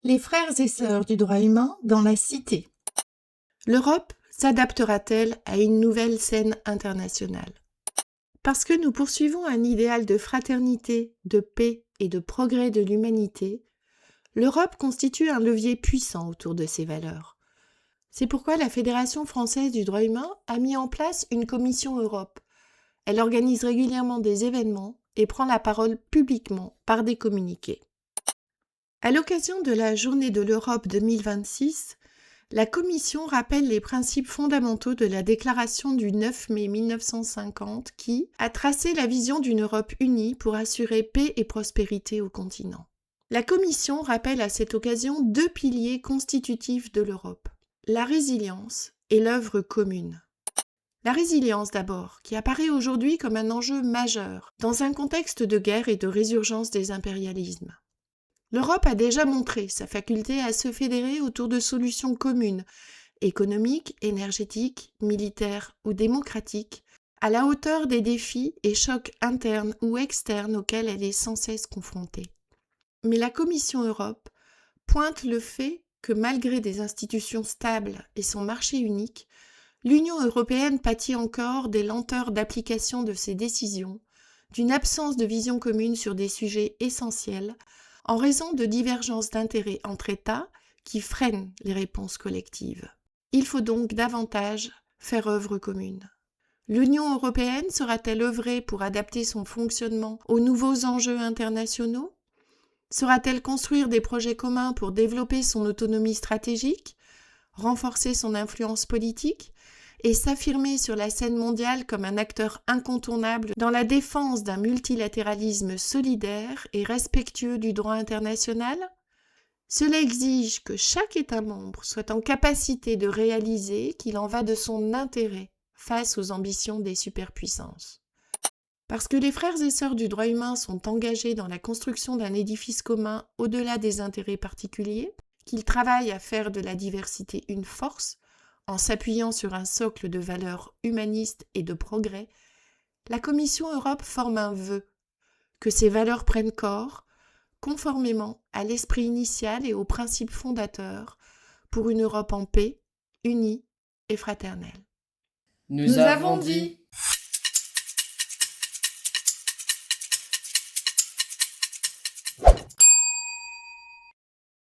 Les frères et sœurs du droit humain dans la cité. L'Europe s'adaptera-t-elle à une nouvelle scène internationale? Parce que nous poursuivons un idéal de fraternité, de paix et de progrès de l'humanité, l'Europe constitue un levier puissant autour de ces valeurs. C'est pourquoi la Fédération française du droit humain a mis en place une commission Europe. Elle organise régulièrement des événements et prend la parole publiquement par des communiqués. À l'occasion de la Journée de l'Europe 2026, la Commission rappelle les principes fondamentaux de la Déclaration du 9 mai 1950 qui a tracé la vision d'une Europe unie pour assurer paix et prospérité au continent. La Commission rappelle à cette occasion deux piliers constitutifs de l'Europe, la résilience et l'œuvre commune. La résilience d'abord, qui apparaît aujourd'hui comme un enjeu majeur dans un contexte de guerre et de résurgence des impérialismes. L'Europe a déjà montré sa faculté à se fédérer autour de solutions communes, économiques, énergétiques, militaires ou démocratiques, à la hauteur des défis et chocs internes ou externes auxquels elle est sans cesse confrontée. Mais la Commission Europe pointe le fait que malgré des institutions stables et son marché unique, l'Union européenne pâtit encore des lenteurs d'application de ses décisions, d'une absence de vision commune sur des sujets essentiels, en raison de divergences d'intérêts entre États qui freinent les réponses collectives. Il faut donc davantage faire œuvre commune. L'Union européenne sera-t-elle œuvrée pour adapter son fonctionnement aux nouveaux enjeux internationaux? Sera-t-elle construire des projets communs pour développer son autonomie stratégique, renforcer son influence politique et s'affirmer sur la scène mondiale comme un acteur incontournable dans la défense d'un multilatéralisme solidaire et respectueux du droit international? Cela exige que chaque État membre soit en capacité de réaliser qu'il en va de son intérêt face aux ambitions des superpuissances. Parce que les frères et sœurs du droit humain sont engagés dans la construction d'un édifice commun au-delà des intérêts particuliers, qu'ils travaillent à faire de la diversité une force, en s'appuyant sur un socle de valeurs humanistes et de progrès, la Commission Europe forme un vœu que ces valeurs prennent corps, conformément à l'esprit initial et aux principes fondateurs, pour une Europe en paix, unie et fraternelle. Nous avons dit